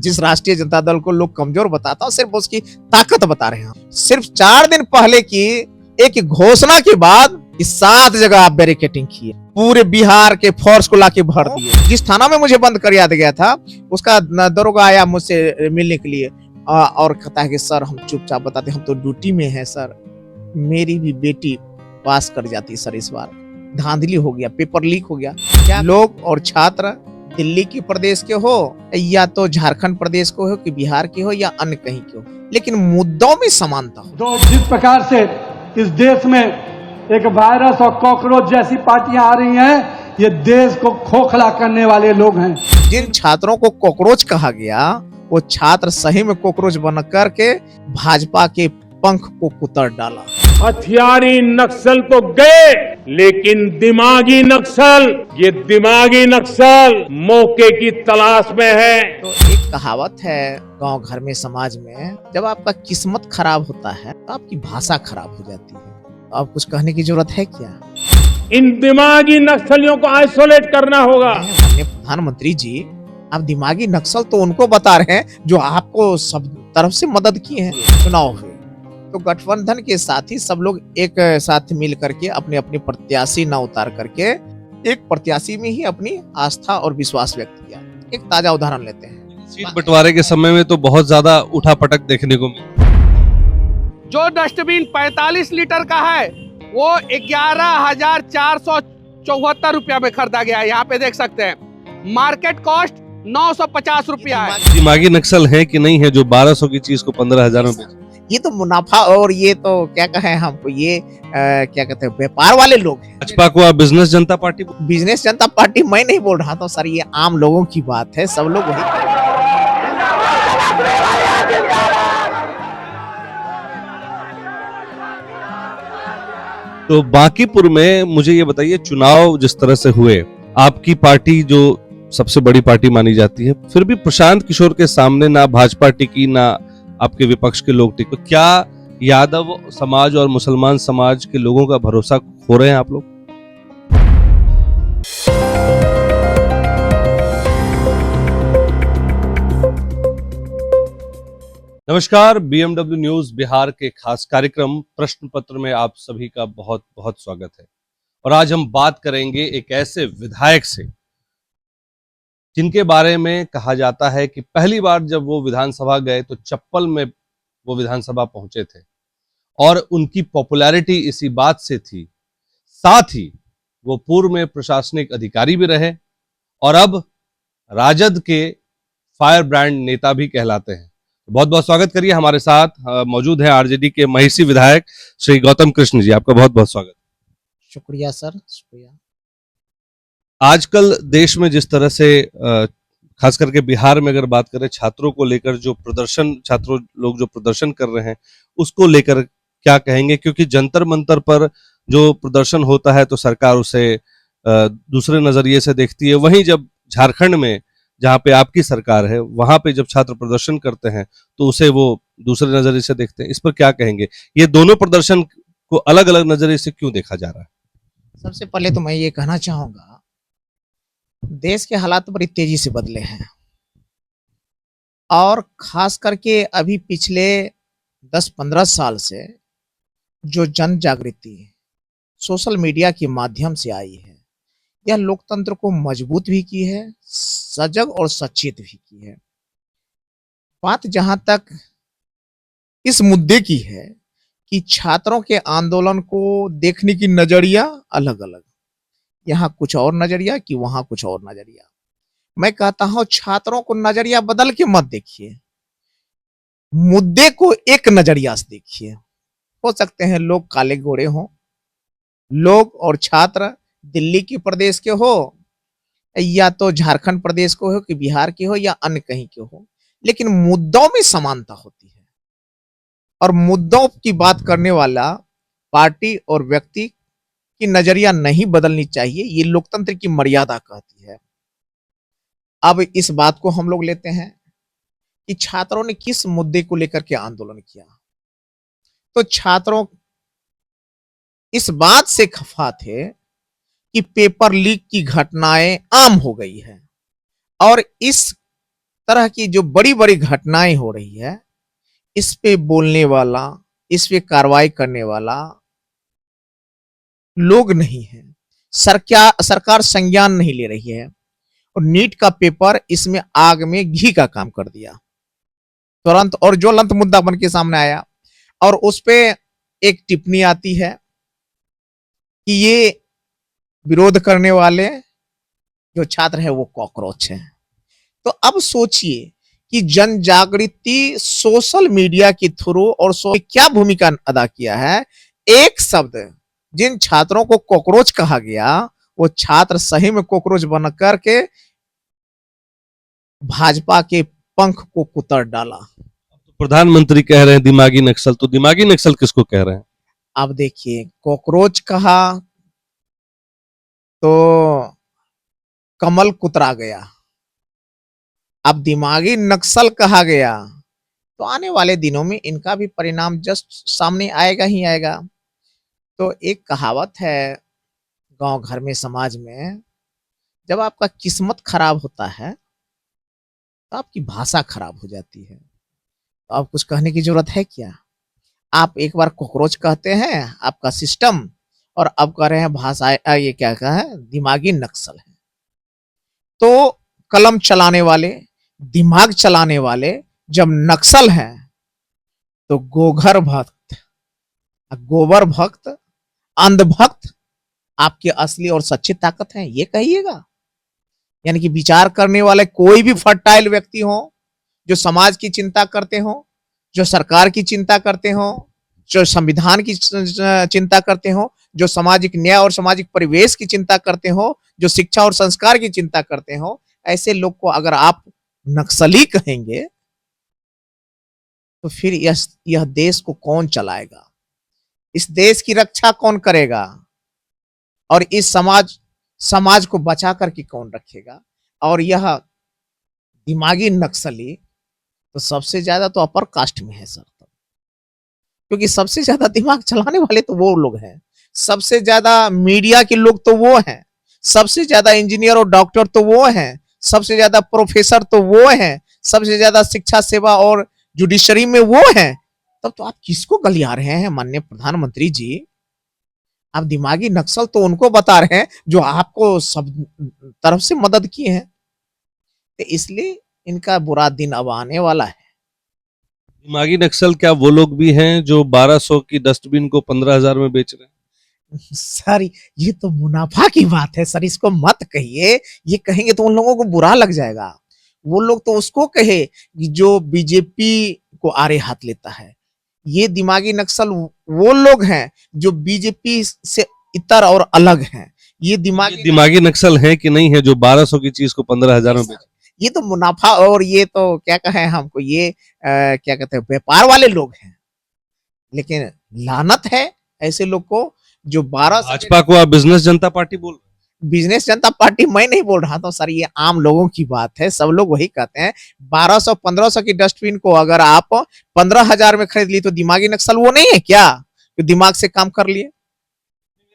जिस राष्ट्रीय जनता दल को लोग कमजोर बताता है सिर्फ उसकी ताकत बता रहे हैं। सिर्फ 4 दिन पहले की एक घोषणा के बाद 7 जगह आप बैरिकेटिंग किए, पूरे बिहार के फोर्स को लाके भर दिए। जिस थाना में मुझे बंद कर दिया गया था उसका दरोगा आया मुझसे मिलने के लिए और कहता है कि सर हम चुपचाप बताते, हम तो ड्यूटी में हैं सर। मेरी भी बेटी पास कर जाती सर, इस बार धांधली हो गया, पेपर लीक हो गया। क्या लोग और छात्र दिल्ली के प्रदेश के हो या तो झारखंड प्रदेश को हो कि बिहार के हो या अन्य कहीं के हो, लेकिन मुद्दों में समानता हो। जो जिस प्रकार से इस देश में एक वायरस और कॉकरोच जैसी पार्टियां आ रही हैं, ये देश को खोखला करने वाले लोग हैं। जिन छात्रों को कॉकरोच कहा गया वो छात्र सही में कॉकरोच बन करके भाजपा के पंख को कुतर डाला। हथियारी नक्सल तो गए, लेकिन दिमागी नक्सल, ये दिमागी नक्सल मौके की तलाश में है। तो एक कहावत है गांव घर में, समाज में, जब आपका किस्मत खराब होता है तो आपकी भाषा खराब हो जाती है। तो अब कुछ कहने की जरूरत है क्या? इन दिमागी नक्सलियों को आइसोलेट करना होगा। माननीय प्रधानमंत्री जी, आप दिमागी नक्सल तो उनको बता रहे हैं जो आपको सब तरफ से मदद किए हैं। चुनाव हुए तो गठबंधन के साथ ही सब लोग एक साथ मिल करके अपने अपने प्रत्याशी न उतार करके एक प्रत्याशी में ही अपनी आस्था और विश्वास व्यक्त किया। एक ताजा उदाहरण लेते हैं। सीट बंटवारे के समय में तो बहुत ज्यादा उठापटक देखने को मिली। जो डस्टबिन 45 लीटर का है वो 11,474 रुपया में खरीदा गया है। यहाँ पे देख सकते हैं मार्केट कॉस्ट 950 रुपया है। दिमागी नक्सल है कि नहीं है जो 1200 की चीज को 15,000 में बेच? ये तो मुनाफा, और ये तो क्या कहें हमको, ये क्या कहते हैं, व्यापार वाले लोग हैं। भाजपा को आप बिजनेस जनता पार्टी? बिजनेस जनता पार्टी मैं नहीं बोल रहा था सर, ये आम लोगों की बात है, सब लोग वही। तो बांकीपुर में मुझे ये बताइए, चुनाव जिस तरह से हुए, आपकी पार्टी जो सबसे बड़ी पार्टी मानी जाती है, फिर भी प्रशांत किशोर के सामने ना भाजपा टिकी ना आपके विपक्ष के लोग टिके। क्या यादव समाज और मुसलमान समाज के लोगों का भरोसा खो रहे हैं आप लोग? नमस्कार, बीएमडब्ल्यू न्यूज बिहार के खास कार्यक्रम प्रश्न पत्र में आप सभी का बहुत बहुत स्वागत है। और आज हम बात करेंगे एक ऐसे विधायक से जिनके बारे में कहा जाता है कि पहली बार जब वो विधानसभा गए तो चप्पल में वो विधानसभा पहुंचे थे, और उनकी पॉपुलैरिटी इसी बात से थी। साथ ही वो पूर्व में प्रशासनिक अधिकारी भी रहे और अब राजद के फायर ब्रांड नेता भी कहलाते हैं। बहुत बहुत स्वागत करिए। हमारे साथ मौजूद है आरजेडी के महिषी विधायक श्री गौतम कृष्ण जी। आपका बहुत बहुत स्वागत। शुक्रिया सर, शुक्रिया। आजकल देश में जिस तरह से खास करके बिहार में अगर बात करें, छात्रों को लेकर जो प्रदर्शन, छात्रों लोग जो प्रदर्शन कर रहे हैं उसको लेकर क्या कहेंगे? क्योंकि जंतर मंतर पर जो प्रदर्शन होता है तो सरकार उसे दूसरे नजरिए से देखती है। वहीं जब झारखंड में जहाँ पे आपकी सरकार है, वहां पे जब छात्र प्रदर्शन करते हैं तो उसे वो दूसरे नजरिए से देखते हैं। इस पर क्या कहेंगे? ये दोनों प्रदर्शन को अलग अलग नजरिए से क्यों देखा जा रहा है? सबसे पहले तो मैं ये कहना चाहूंगा, देश के हालात बड़ी तेजी से बदले हैं और खास करके अभी पिछले 10-15 साल से जो जन जागृति सोशल मीडिया के माध्यम से आई है, यह लोकतंत्र को मजबूत भी की है, सजग और सचेत भी की है। बात जहां तक इस मुद्दे की है कि छात्रों के आंदोलन को देखने की नजरिया अलग अलग, यहाँ कुछ और नजरिया कि वहां कुछ और नजरिया। मैं कहता हूं छात्रों को नजरिया बदल के मत देखिए, मुद्दे को एक नजरिया से देखिए। हो सकते हैं लोग काले गोरे हों, लोग और छात्र दिल्ली के प्रदेश के हो या तो झारखंड प्रदेश को हो कि बिहार के हो या अन्य कहीं के हो, लेकिन मुद्दों में समानता होती है। और मुद्दों की बात करने वाला पार्टी और व्यक्ति की नजरिया नहीं बदलनी चाहिए, ये लोकतंत्र की मर्यादा कहती है। अब इस बात को हम लोग लेते हैं कि छात्रों ने किस मुद्दे को लेकर के आंदोलन किया। तो छात्रों इस बात से खफा थे कि पेपर लीक की घटनाएं आम हो गई है और इस तरह की जो बड़ी बड़ी घटनाएं हो रही है, इस पे बोलने वाला, इस पे कार्रवाई करने वाला लोग नहीं है। सरकार संज्ञान नहीं ले रही है और नीट का पेपर इसमें आग में घी का काम कर दिया तुरंत, और ज्वलंत मुद्दा बन के सामने आया और उस पे एक टिप्पणी आती है कि ये विरोध करने वाले जो छात्र है वो कॉकरोच हैं। तो अब सोचिए कि जन जागृति सोशल मीडिया के थ्रू और क्या भूमिका अदा किया है। एक शब्द जिन छात्रों को कॉकरोच कहा गया, वो छात्र सही में कॉकरोच बन करके भाजपा के पंख को कुतर डाला। प्रधानमंत्री कह रहे हैं दिमागी नक्सल, तो दिमागी नक्सल किसको कह रहे हैं? अब देखिए, कॉकरोच कहा तो कमल कुतरा गया, अब दिमागी नक्सल कहा गया तो आने वाले दिनों में इनका भी परिणाम जस्ट सामने आएगा ही आएगा। तो एक कहावत है गांव घर में, समाज में, जब आपका किस्मत खराब होता है तो आपकी भाषा खराब हो जाती है। तो अब कुछ कहने की जरूरत है क्या? आप एक बार कॉकरोच कहते हैं आपका सिस्टम, और अब कह रहे हैं भाषा, ये क्या कहा है, दिमागी नक्सल है। तो कलम चलाने वाले, दिमाग चलाने वाले जब नक्सल हैं तो गोघर भक्त, गोबर भक्त, अंधभक्त आपकी असली और सच्ची ताकत है, ये कहिएगा। यानी कि विचार करने वाले कोई भी फर्टाइल व्यक्ति हो, जो समाज की चिंता करते हो, जो सरकार की चिंता करते हो, जो संविधान की चिंता करते हो, जो सामाजिक न्याय और सामाजिक परिवेश की चिंता करते हो, जो शिक्षा और संस्कार की चिंता करते हो, ऐसे लोग को अगर आप नक्सली कहेंगे तो फिर यह देश को कौन चलाएगा? इस देश की रक्षा कौन करेगा? और इस समाज को बचा करके कौन रखेगा? और यह दिमागी नक्सली तो सबसे ज्यादा तो अपर कास्ट में है सर, क्योंकि सबसे ज्यादा दिमाग चलाने वाले तो वो लोग हैं, सबसे ज्यादा मीडिया के लोग तो वो हैं, सबसे ज्यादा इंजीनियर और डॉक्टर तो वो हैं, सबसे ज्यादा प्रोफेसर तो वो हैं, सबसे ज्यादा शिक्षा सेवा और जुडिशरी में वो हैं। तब तो आप किसको गलिया रहे हैं माननीय प्रधानमंत्री जी? आप दिमागी नक्सल तो उनको बता रहे हैं जो आपको सब तरफ से मदद किए हैं। तो इसलिए इनका बुरा दिन अब आने वाला है। दिमागी नक्सल क्या वो लोग भी हैं जो 1200 की डस्टबिन को 15,000 में बेच रहे हैं? सर ये तो मुनाफा की बात है सर, इसको मत कहिए, ये कहेंगे तो उन लोगों को बुरा लग जाएगा। वो लोग तो उसको कहे जो बीजेपी को आड़े हाथ लेता है। ये दिमागी नक्सल वो लोग हैं जो बीजेपी से इतर और अलग हैं। ये दिमागी नक्सल है कि नहीं है जो 1200 की चीज को 15,000 में बेच? ये तो मुनाफा, और ये तो क्या कहें हमको, ये क्या कहते हैं, व्यापार वाले लोग हैं। लेकिन लानत है ऐसे लोग को जो 12 भाजपा को आप बिजनेस जनता पार्टी बोल? बिजनेस जनता पार्टी मैं नहीं बोल रहा था सर, ये आम लोगों की बात है, सब लोग वही कहते हैं। 1200-1500 की डस्टबिन को अगर आप 15,000 में खरीद ली तो दिमागी नक्सल वो नहीं है क्या, तो दिमाग से काम कर लिए?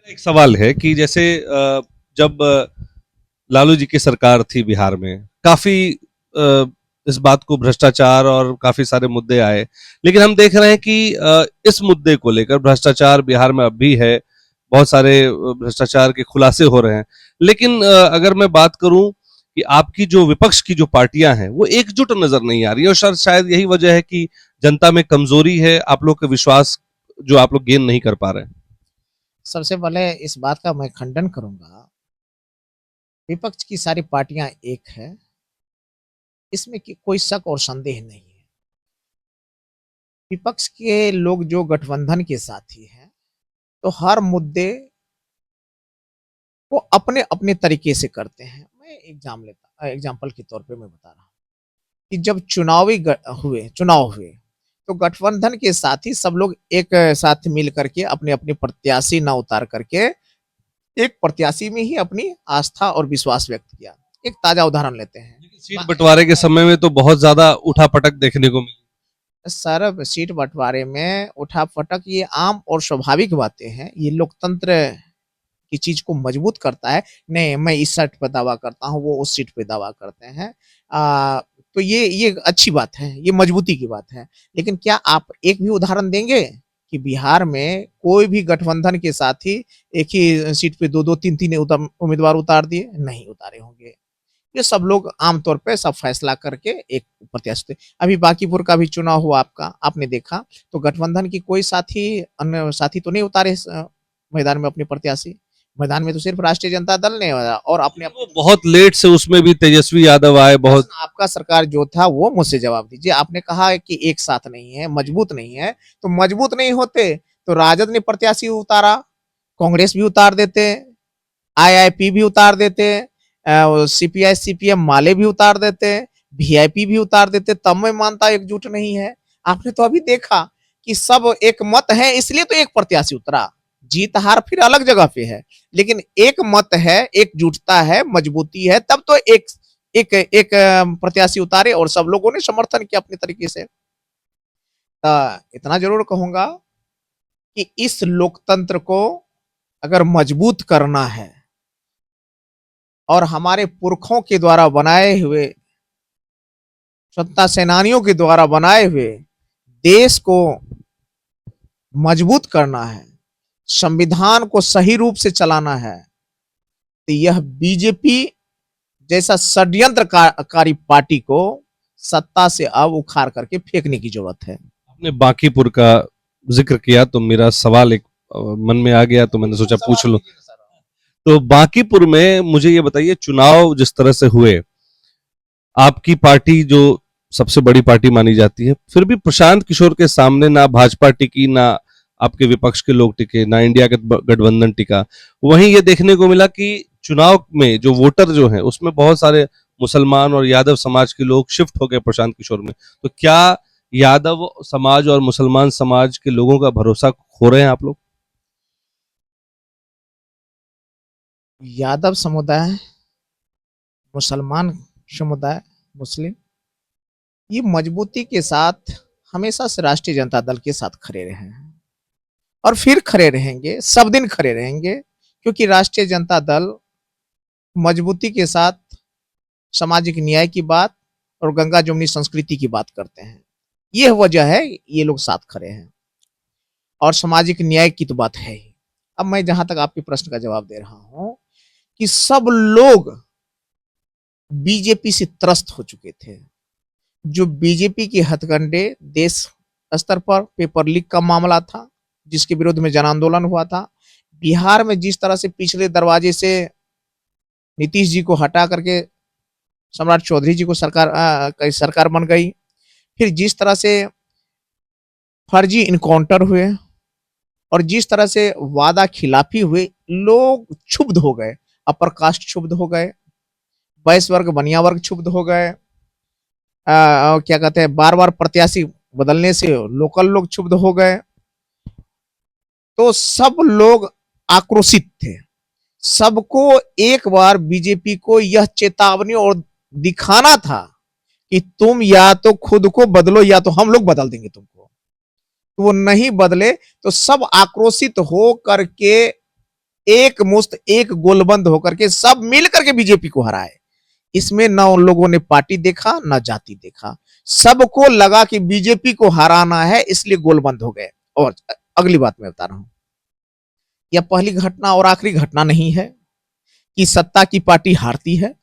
एक सवाल है कि जैसे जब लालू जी की सरकार थी बिहार में, काफी इस बात को भ्रष्टाचार और काफी सारे मुद्दे आए, लेकिन हम देख रहे हैं कि इस मुद्दे को लेकर भ्रष्टाचार बिहार में अब भी है, बहुत सारे भ्रष्टाचार के खुलासे हो रहे हैं। लेकिन अगर मैं बात करूं कि आपकी जो विपक्ष की जो पार्टियां हैं वो एकजुट नजर नहीं आ रही है, और शायद यही वजह है कि जनता में कमजोरी है, आप लोग का विश्वास जो आप लोग गेन नहीं कर पा रहे हैं। सबसे पहले इस बात का मैं खंडन करूंगा, विपक्ष की सारी पार्टियां एक है, इसमें कोई शक और संदेह नहीं है। विपक्ष के लोग जो गठबंधन के साथी हैं तो हर मुद्दे को अपने अपने तरीके से करते हैं। मैं एग्जाम्पल के तौर पे मैं बता रहा हूँ कि जब चुनाव हुए तो गठबंधन के साथी सब लोग एक साथ मिल करके अपने अपने प्रत्याशी न उतार करके एक प्रत्याशी में ही अपनी आस्था और विश्वास व्यक्त किया। एक ताजा उदाहरण लेते हैं, सीट बंटवारे के समय में तो बहुत ज्यादा उठापटक देखने को मिली। सर सीट बंटवारे में उठापटक ये आम और स्वाभाविक बातें हैं, ये लोकतंत्र की चीज को मजबूत करता है। नहीं मैं इस सीट पे दावा करता हूँ, वो उस सीट पे दावा करते हैं। तो ये अच्छी बात है, ये मजबूती की बात है। लेकिन क्या आप एक भी उदाहरण देंगे कि बिहार में कोई भी गठबंधन के साथी एक ही सीट पे दो दो तीन तीन उम्मीदवार उतार दिए? नहीं उतारे होंगे। ये सब लोग आमतौर पे सब फैसला करके एक प्रत्याशी थे। अभी बांकीपुर का भी चुनाव हुआ आपका, आपने देखा तो गठबंधन की कोई साथी, अन्य साथी तो नहीं उतारे मैदान में अपने प्रत्याशी। मैदान में तो सिर्फ राष्ट्रीय जनता दल ने और अपने वो बहुत लेट से उसमें भी तेजस्वी यादव आए, बहुत आपका सरकार जो था वो मुझसे जवाब दीजिए। आपने कहा है कि एक साथ नहीं है, मजबूत नहीं है, तो मजबूत नहीं होते तो राजद ने प्रत्याशी उतारा, कांग्रेस भी उतार देते, आईआईपी भी उतार देते, सीपीआई सीपीएम माले भी उतार देते, वीआईपी भी उतार देते, तब मैं मानता एकजुट नहीं है। आपने तो अभी देखा कि सब एक मत है इसलिए तो एक प्रत्याशी उतरा, जीत हार फिर अलग जगह पे है, लेकिन एक मत है, एकजुटता है, मजबूती है, तब तो एक एक एक प्रत्याशी उतारे और सब लोगों ने समर्थन किया अपने तरीके से। इतना जरूर कहूंगा कि इस लोकतंत्र को अगर मजबूत करना है और हमारे पुरखों के द्वारा बनाए हुए, स्वतंत्रता सेनानियों के द्वारा बनाए हुए देश को मजबूत करना है, संविधान को सही रूप से चलाना है, तो यह बीजेपी जैसा षड्यंत्रकारी पार्टी को सत्ता से अब उखाड़ करके फेंकने की जरूरत है। आपने बांकीपुर का जिक्र किया तो मेरा सवाल एक मन में आ गया, तो मैंने सोचा पूछ लूं। तो बांकीपुर में मुझे ये बताइए, चुनाव जिस तरह से हुए, आपकी पार्टी जो सबसे बड़ी पार्टी मानी जाती है, फिर भी प्रशांत किशोर के सामने ना भाजपा टिकी, ना आपके विपक्ष के लोग टिके, ना इंडिया गठबंधन टिका। वहीं ये देखने को मिला कि चुनाव में जो वोटर जो है उसमें बहुत सारे मुसलमान और यादव समाज के लोग शिफ्ट हो गए प्रशांत किशोर में। तो क्या यादव समाज और मुसलमान समाज के लोगों का भरोसा खो रहे हैं आप लोग? यादव समुदाय, मुसलमान समुदाय, मुस्लिम, ये मजबूती के साथ हमेशा से राष्ट्रीय जनता दल के साथ खड़े रहे हैं और फिर खड़े रहेंगे, सब दिन खड़े रहेंगे, क्योंकि राष्ट्रीय जनता दल मजबूती के साथ सामाजिक न्याय की बात और गंगा जमुनी संस्कृति की बात करते हैं। यह वजह है ये लोग साथ खड़े हैं और सामाजिक न्याय की तो बात है ही। अब मैं जहां तक आपके प्रश्न का जवाब दे रहा हूं कि सब लोग बीजेपी से त्रस्त हो चुके थे। जो बीजेपी के हथकंडे देश स्तर पर पेपर लीक का मामला था, जिसके विरोध में जन आंदोलन हुआ था, बिहार में जिस तरह से पिछले दरवाजे से नीतीश जी को हटा करके सम्राट चौधरी जी को सरकार बन गई, फिर जिस तरह से फर्जी इनकाउंटर हुए और जिस तरह से वादा खिलाफी हुए, लोग क्षुब्ध हो गए, अपर कास्ट क्षुब्ध हो गए, वैश्य वर्ग बनिया वर्ग क्षुब्ध हो गए, क्या कहते हैं, बार बार प्रत्याशी बदलने से लोकल लोग क्षुब्ध हो गए, तो सब लोग आक्रोशित थे। सबको एक बार बीजेपी को यह चेतावनी और दिखाना था कि तुम या तो खुद को बदलो या तो हम लोग बदल देंगे तुमको। तो वो नहीं बदले तो सब आक्रोशित हो करके एक मुश्त, एक गोलबंद होकर के सब मिल करके बीजेपी को हराए। इसमें ना उन लोगों ने पार्टी देखा ना जाति देखा, सबको लगा कि बीजेपी को हराना है, इसलिए गोलबंद हो गए। और अगली बात मैं बता रहा हूं, यह पहली घटना और आखिरी घटना नहीं है कि सत्ता की पार्टी हारती है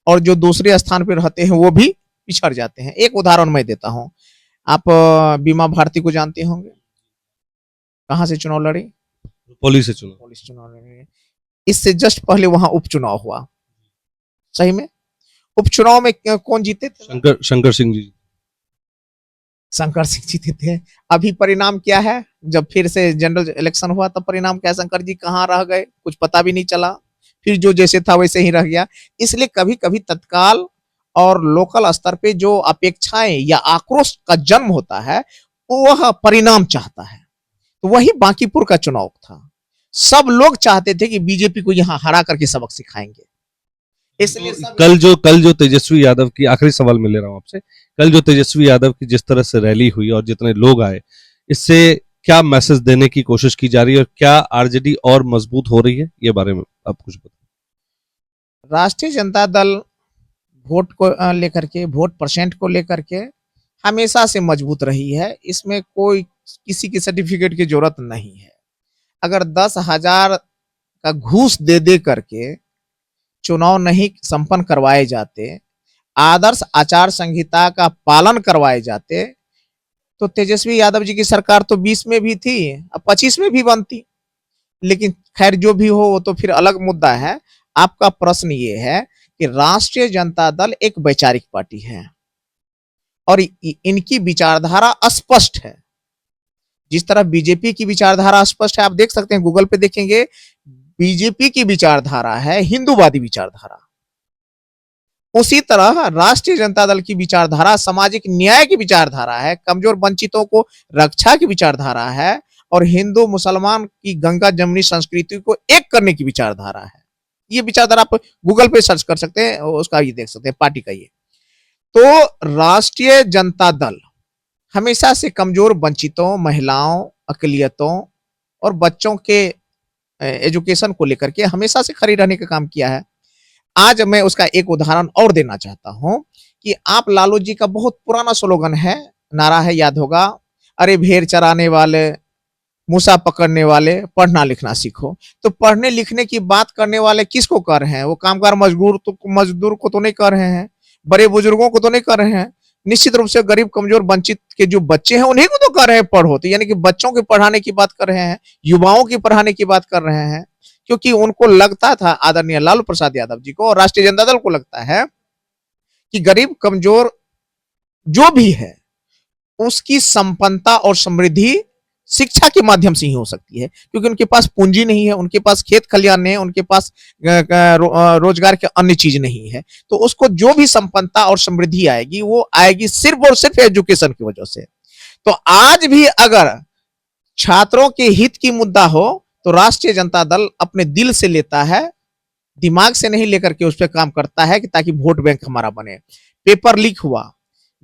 और जो दूसरे स्थान पर रहते हैं वो भी पिछड़ जाते हैं। एक उदाहरण मैं देता हूं, आप बीमा भारती को जानते होंगे, कहां से चुनाव लड़ी? पुलिस से चुनाव, पुलिस चुनाव लड़ी। इससे जस्ट पहले वहां उपचुनाव हुआ। सही में उपचुनाव में कौन जीते थे? शंकर सिंह जी। शंकर सिंह जीते थे। अभी परिणाम क्या है? जब फिर से जनरल इलेक्शन हुआ तब परिणाम क्या? शंकर जी कहाँ रह गए, कुछ पता भी नहीं चला, फिर जो जैसे था वैसे ही रह गया। इसलिए कभी कभी तत्काल और लोकल स्तर पे जो अपेक्षाएं या आक्रोश का जन्म होता है वह परिणाम चाहता है। तो वही बांकीपुर का चुनाव था, सब लोग चाहते थे कि बीजेपी को यहां हरा करके सबक सिखाएंगे। इसलिए कल जो तेजस्वी यादव की, आखिरी सवाल मैं ले रहा हूं आपसे, कल जो तेजस्वी यादव की जिस तरह से रैली हुई और जितने लोग आए, इससे क्या मैसेज देने की कोशिश की जा रही है और क्या आरजेडी और मजबूत हो रही है, ये बारे में आप कुछ बताएं। राष्ट्रीय जनता दल वोट को लेकर के, वोट परसेंट को लेकर के हमेशा से मजबूत रही है। इसमें कोई किसी की सर्टिफिकेट की जरूरत नहीं है। अगर 10,000 का घूस दे दे करके चुनाव नहीं संपन्न करवाए जाते, आदर्श आचार संहिता का पालन करवाए जाते, तो तेजस्वी यादव जी की सरकार तो 20 में भी थी, अब 25 में भी बनती। लेकिन खैर जो भी हो वो तो फिर अलग मुद्दा है। आपका प्रश्न ये है कि राष्ट्रीय जनता दल एक वैचारिक पार्टी है और इनकी विचारधारा स्पष्ट है। जिस तरह बीजेपी की विचारधारा स्पष्ट है, आप देख सकते हैं, गूगल पे देखेंगे, बीजेपी की विचारधारा है हिंदूवादी विचारधारा। उसी तरह राष्ट्रीय जनता दल की विचारधारा सामाजिक न्याय की विचारधारा है, कमजोर वंचितों को रक्षा की विचारधारा है और हिंदू मुसलमान की गंगा जमुनी संस्कृति को एक करने की विचारधारा है। ये विचारधारा आप गूगल पे सर्च कर सकते हैं, उसका ये देख सकते हैं, पार्टी का ये। तो राष्ट्रीय जनता दल हमेशा से कमजोर वंचितों, महिलाओं, अकलियतों और बच्चों के एजुकेशन को लेकर के हमेशा से खड़ी रहने का काम किया है। आज मैं उसका एक उदाहरण और देना चाहता हूं कि आप लालू जी का बहुत पुराना स्लोगन है, नारा है, याद होगा, अरे भेड़ चराने वाले, मूसा पकड़ने वाले, पढ़ना लिखना सीखो। तो पढ़ने लिखने की बात करने वाले किसको कर रहे हैं? वो कामगार मजदूर को तो नहीं कर रहे हैं, बड़े बुजुर्गों को तो नहीं कर रहे हैं, निश्चित रूप से गरीब कमजोर वंचित के जो बच्चे हैं उन्हीं को तो कर रहे हैं पढ़ो। तो यानी कि बच्चों के पढ़ाने की बात कर रहे हैं, युवाओं की पढ़ाने की बात कर रहे हैं, क्योंकि उनको लगता था, आदरणीय लालू प्रसाद यादव जी को और राष्ट्रीय जनता दल को लगता है कि गरीब कमजोर जो भी है उसकी संपन्नता और समृद्धि शिक्षा के माध्यम से ही हो सकती है, क्योंकि उनके पास पूंजी नहीं है, उनके पास खेत खलियान नहीं है, उनके पास रोजगार के अन्य चीज नहीं है। तो उसको जो भी संपन्नता और समृद्धि आएगी वो आएगी सिर्फ और सिर्फ एजुकेशन की वजह से। तो आज भी अगर छात्रों के हित की मुद्दा हो तो राष्ट्रीय जनता दल अपने दिल से लेता है, दिमाग से नहीं लेकर के उस पर काम करता है कि ताकि वोट बैंक हमारा बने। पेपर लीक हुआ,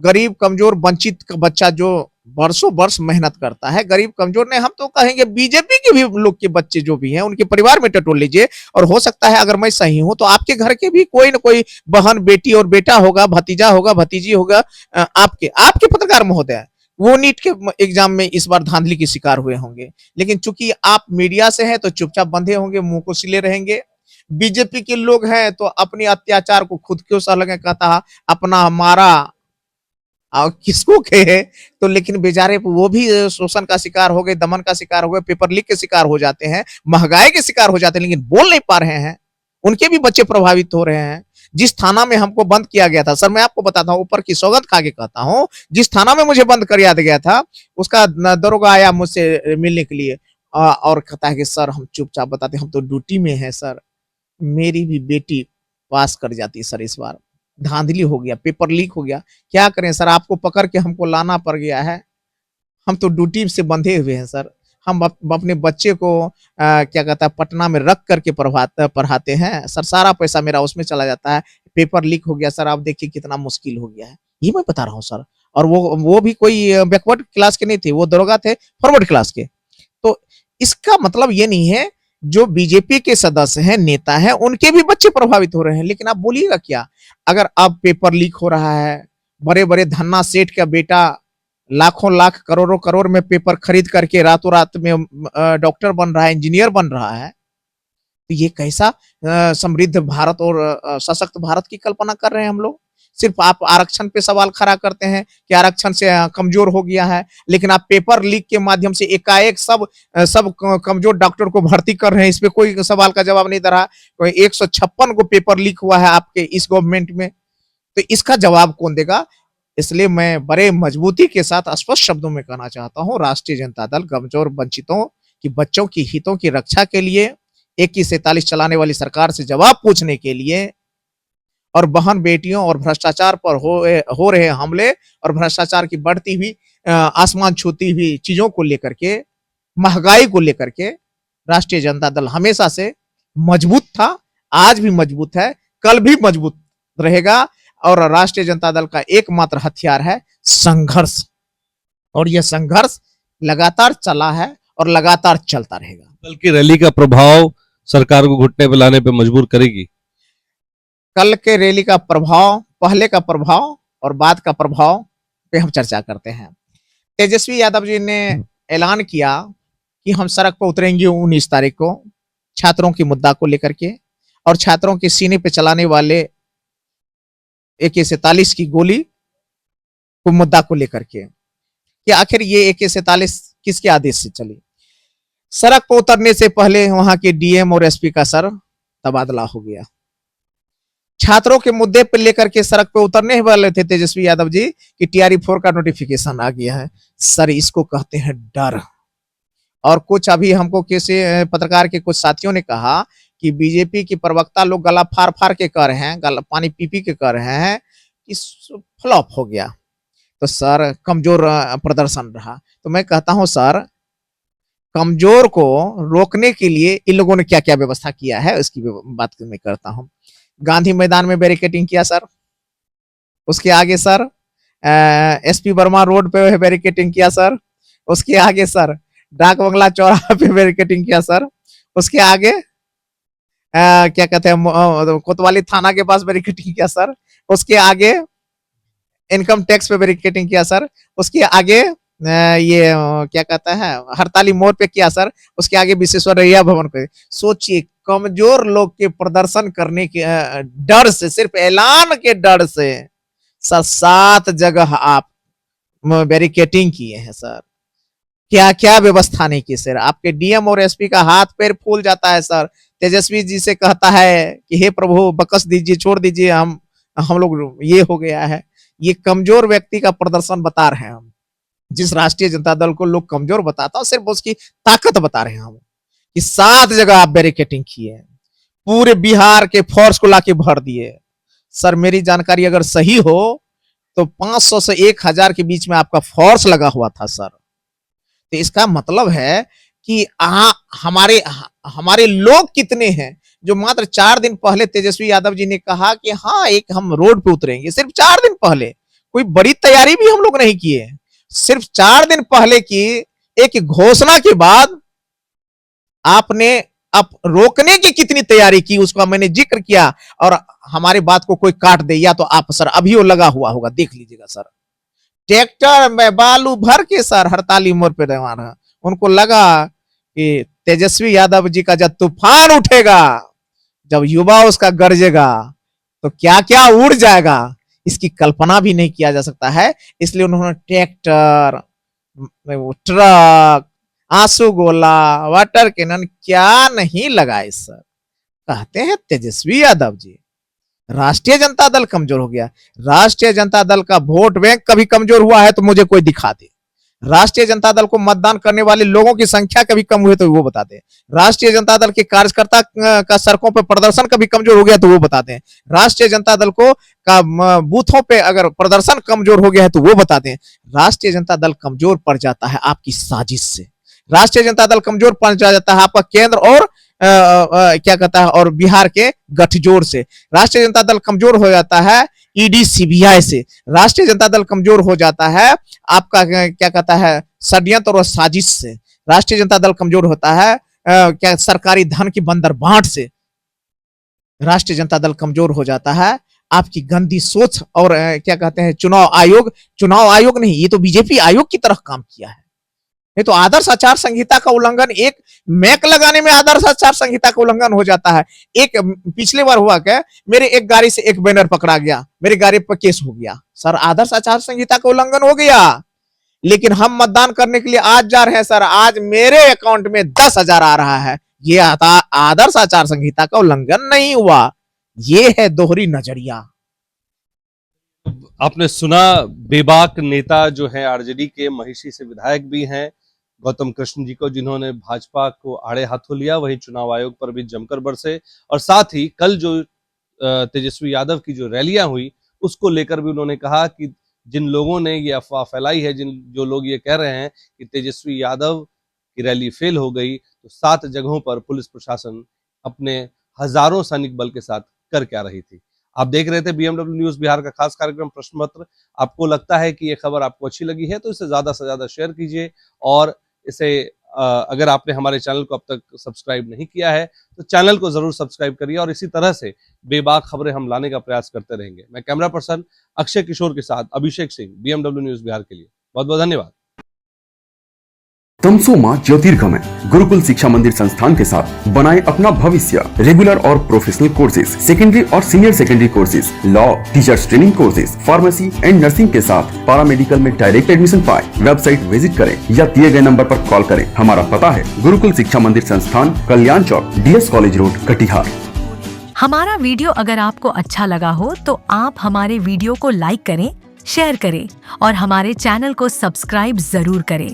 गरीब कमजोर वंचित का बच्चा जो वर्षों वर्ष मेहनत करता है, गरीब कमजोर ने, हम तो कहेंगे बीजेपी के भी लोग के बच्चे जो भी हैं उनके परिवार में टटोल लीजिए, और हो सकता है अगर मैं सही हूं तो आपके घर के भी कोई ना कोई बहन, बेटी और बेटा होगा, भतीजा होगा, भतीजी होगा, आपके पत्रकार महोदय, वो नीट के एग्जाम में इस बार धांधली के शिकार हुए होंगे। लेकिन चूंकि आप मीडिया से हैं तो चुपचाप बंधे होंगे, मुंह को सिले रहेंगे। बीजेपी के लोग हैं तो अपनी अत्याचार को खुद क्यों सह लगे, कहता अपना हमारा और किसको कहे। तो लेकिन बेचारे वो भी शोषण का शिकार हो गए, दमन का शिकार हो गए, पेपर लीक के शिकार हो जाते हैं, महंगाई के शिकार हो जाते हैं, लेकिन बोल नहीं पा रहे हैं, उनके भी बच्चे प्रभावित हो रहे हैं। जिस थाना में हमको बंद किया गया था, सर मैं आपको बताता हूँ, ऊपर की सौगंध खा के कहता हूँ, जिस थाना में मुझे बंद कर दिया गया था उसका दरोगा आया मुझसे मिलने के लिए और कहता है कि सर हम चुपचाप बताते, हम तो ड्यूटी में है सर, मेरी भी बेटी पास कर जाती है सर, इस बार धांधली हो गया, पेपर लीक हो गया, क्या करें सर, आपको पकड़ के हमको लाना पड़ गया है, हम तो ड्यूटी से बंधे हुए हैं सर, हम अपने बच्चे को क्या कहता है पटना में रख करके पढ़ाते हैं सर, सारा पैसा मेरा उसमें चला जाता है, पेपर लीक हो गया सर, आप देखिए कितना मुश्किल हो गया है। ये मैं बता रहा हूँ सर, और वो भी कोई बैकवर्ड क्लास के नहीं थे, वो दरोगा थे फॉरवर्ड क्लास के। तो इसका मतलब ये नहीं है जो बीजेपी के सदस्य हैं, नेता हैं, उनके भी बच्चे प्रभावित हो रहे हैं। लेकिन आप बोलिएगा क्या, अगर अब पेपर लीक हो रहा है, बड़े बड़े धन्ना सेठ का बेटा लाखों लाख करोड़ों करोड़ में पेपर खरीद करके रातों रात में डॉक्टर बन रहा है, इंजीनियर बन रहा है, तो ये कैसा समृद्ध भारत और सशक्त भारत की कल्पना कर रहे हैं हम लोग। सिर्फ आप आरक्षण पे सवाल खड़ा करते हैं कि आरक्षण से कमजोर हो गया है, लेकिन आप पेपर लीक के माध्यम से एकाएक सब कमजोर डॉक्टर को भर्ती कर रहे हैं, इस पे कोई सवाल का जवाब नहीं दे रहा। 156 को पेपर लीक हुआ है आपके इस गवर्नमेंट में, तो इसका जवाब कौन देगा। इसलिए मैं बड़े मजबूती के साथ स्पष्ट शब्दों में कहना चाहता हूं, राष्ट्रीय जनता दल कमजोर वंचितों की बच्चों की हितों की रक्षा के लिए, 2147 चलाने वाली सरकार से जवाब पूछने के लिए, और बहन बेटियों और भ्रष्टाचार पर हो रहे हमले और भ्रष्टाचार की बढ़ती हुई आसमान छूती हुई चीजों को लेकर के, महंगाई को लेकर के राष्ट्रीय जनता दल हमेशा से मजबूत था, आज भी मजबूत है, कल भी मजबूत रहेगा। और राष्ट्रीय जनता दल का एकमात्र हथियार है संघर्ष, और यह संघर्ष लगातार चला है और लगातार चलता रहेगा। बल्कि रैली का प्रभाव सरकार को घुटने पे लाने पे मजबूर करेगी। कल के रैली का प्रभाव, पहले का प्रभाव और बाद का प्रभाव पे हम चर्चा करते हैं। तेजस्वी यादव जी ने ऐलान किया कि हम सड़क पर उतरेंगे 19 तारीख को छात्रों की मुद्दा को लेकर के, और छात्रों के सीने पे चलाने वाले AK-47 की गोली को मुद्दा को लेकर के कि आखिर ये AK-47 किसके आदेश से चली। सड़क पर उतरने से पहले वहां के DM और SP का सर तबादला हो गया। छात्रों के मुद्दे पर लेकर के सड़क पे उतरने ही वाले थे तेजस्वी यादव जी कि TRE-4 का नोटिफिकेशन आ गया है। सर इसको कहते हैं डर। और कुछ अभी हमको किसी पत्रकार के कुछ साथियों ने कहा कि बीजेपी की प्रवक्ता लोग गला फाड़ फाड़ के कह रहे हैं, गला पानी पी पी के कह रहे हैं कि फ्लॉप हो गया। तो सर कमजोर प्रदर्शन रहा। तो मैं कहता हूं सर, कमजोर को रोकने के लिए इन लोगों ने क्या क्या व्यवस्था किया है उसकी बात मैं करता हूं। गांधी मैदान में बैरिकेडिंग किया सर, उसके आगे सर SP वर्मा रोड पे बैरिकेडिंग किया सर, उसके आगे सर डाक बंगला चौराहा पे बैरिकेडिंग किया सर, उसके आगे क्या कहते हैं कोतवाली थाना के पास बैरिकेडिंग किया सर, उसके आगे इनकम टैक्स पे बैरिकेडिंग किया सर, उसके आगे ये क्या कहता है हड़ताली मोड़ पे किया सर, उसके आगे विश्वेश्वरैया भवन पे। सोचिए कमजोर लोग के प्रदर्शन करने के डर से, सिर्फ ऐलान के डर से सर 7 जगह आप बैरिकेडिंग किए हैं सर। क्या क्या व्यवस्था नहीं की सर। आपके DM और SP का हाथ पैर फूल जाता है सर। तेजस्वी जी से कहता है कि हे प्रभु बकस दीजिए, छोड़ दीजिए, हम लोग ये हो गया है। ये कमजोर व्यक्ति का प्रदर्शन बता रहे हैं हम। जिस राष्ट्रीय जनता दल को लोग कमजोर बताता है सिर्फ उसकी ताकत बता रहे हैं हम कि 7 जगह आप बैरिकेडिंग किए, पूरे बिहार के फोर्स को लाके भर दिए। सर मेरी जानकारी अगर सही हो तो 500 से 1000 के बीच में आपका फोर्स लगा हुआ था सर। तो इसका मतलब है कि हमारे लोग कितने हैं जो मात्र 4 दिन पहले तेजस्वी यादव जी ने कहा कि हाँ एक हम रोड पे उतरेंगे। सिर्फ 4 दिन पहले, कोई बड़ी तैयारी भी हम लोग नहीं किए। सिर्फ 4 दिन पहले की एक घोषणा के बाद आपने अब रोकने की कितनी तैयारी की उसका मैंने जिक्र किया। और हमारी बात को कोई काट दे या तो आप सर अभी वो लगा हुआ होगा, देख लीजिएगा सर। ट्रैक्टर में बालू भर के सर हड़ताली मोड़ पे रवाना। उनको लगा कि तेजस्वी यादव जी का जब तूफान उठेगा, जब युवा उसका गरजेगा तो क्या क्या उड़ जाएगा, इसकी कल्पना भी नहीं किया जा सकता है। इसलिए उन्होंने ट्रैक्टर, ट्रक, आंसू गोला, वाटर कैनन क्या नहीं लगाए सर। कहते हैं तेजस्वी यादव जी। राष्ट्रीय जनता दल कमजोर हो गया। राष्ट्रीय जनता दल का वोट बैंक कभी कमजोर हुआ है तो मुझे कोई दिखा दे। राष्ट्रीय जनता दल को मतदान करने वाले लोगों की संख्या कभी कम हुई तो वो बता दें। राष्ट्रीय जनता दल के कार्यकर्ता का सड़कों पर प्रदर्शन कभी कमजोर हो गया तो वो बता दें। राष्ट्रीय जनता दल को का बूथों पे अगर प्रदर्शन कमजोर हो गया है तो वो बता दें। राष्ट्रीय जनता दल कमजोर पड़ जाता है आपकी साजिश से। राष्ट्रीय जनता दल कमजोर पड़ जाता है आपका केंद्र और क्या कहता है और बिहार के गठजोड़ से। राष्ट्रीय जनता दल कमजोर हो जाता है ED CBI से। राष्ट्रीय जनता दल कमजोर हो जाता है आपका क्या कहता है षड्यंत्र और साजिश से। राष्ट्रीय जनता दल कमजोर होता है क्या सरकारी धन की बंदरबांट से। राष्ट्रीय जनता दल कमजोर हो जाता है आपकी गंदी सोच और क्या कहते हैं चुनाव आयोग नहीं, ये तो बीजेपी आयोग की तरह काम किया है। नहीं तो आदर्श आचार संहिता का उल्लंघन, एक मैक लगाने में आदर्श आचार संहिता का उल्लंघन हो जाता है। एक पिछले बार हुआ क्या, मेरे एक गाड़ी से एक बैनर पकड़ा गया, मेरे गाड़ी पर केस हो गया। सर आदर्श आचार संहिता का उल्लंघन हो गया, लेकिन हम मतदान करने के लिए आज जा रहे हैं सर। आज मेरे अकाउंट में 10,000 आ रहा है। ये आदर्श आचार संहिता का उल्लंघन नहीं हुआ। ये है दोहरी नजरिया। आपने सुना, बेबाक नेता जो है RJD के महिषी से विधायक भी हैं गौतम कृष्ण जी को, जिन्होंने भाजपा को आड़े हाथों लिया, वहीं चुनाव आयोग पर भी जमकर बरसे। और साथ ही कल जो तेजस्वी यादव की जो रैलियां हुई उसको लेकर भी उन्होंने कहा कि जिन लोगों ने ये अफवाह फैलाई है, जो लोग ये कह रहे हैं कि तेजस्वी यादव की रैली फेल हो गई, तो 7 जगहों पर पुलिस प्रशासन अपने हजारों सैनिक बल के साथ कर क्या रही थी। आप देख रहे थे BMW न्यूज बिहार का खास कार्यक्रम प्रश्न पत्र। आपको लगता है कि ये खबर आपको अच्छी लगी है तो इसे ज्यादा से ज्यादा शेयर कीजिए और इसे अगर आपने हमारे चैनल को अब तक सब्सक्राइब नहीं किया है तो चैनल को जरूर सब्सक्राइब करिए और इसी तरह से बेबाक खबरें हम लाने का प्रयास करते रहेंगे। मैं कैमरा पर्सन अक्षय किशोर के साथ अभिषेक सिंह, BMW न्यूज बिहार के लिए बहुत बहुत धन्यवाद। तमसोमा ज्योतिर्गमय गुरुकुल शिक्षा मंदिर संस्थान के साथ बनाए अपना भविष्य। रेगुलर और प्रोफेशनल कोर्सेज, सेकेंडरी और senior secondary courses, law, teachers training courses, pharmacy and nursing के साथ पैरामेडिकल में डायरेक्ट एडमिशन पाए। वेबसाइट विजिट करें या दिए गए नंबर पर कॉल करें। हमारा पता है गुरुकुल शिक्षा मंदिर संस्थान, कल्याण चौक, DS कॉलेज रोड, कटिहार। हमारा वीडियो अगर आपको अच्छा लगा हो तो आप हमारे वीडियो को लाइक करें, शेयर करें और हमारे चैनल को सब्सक्राइब जरूर करें।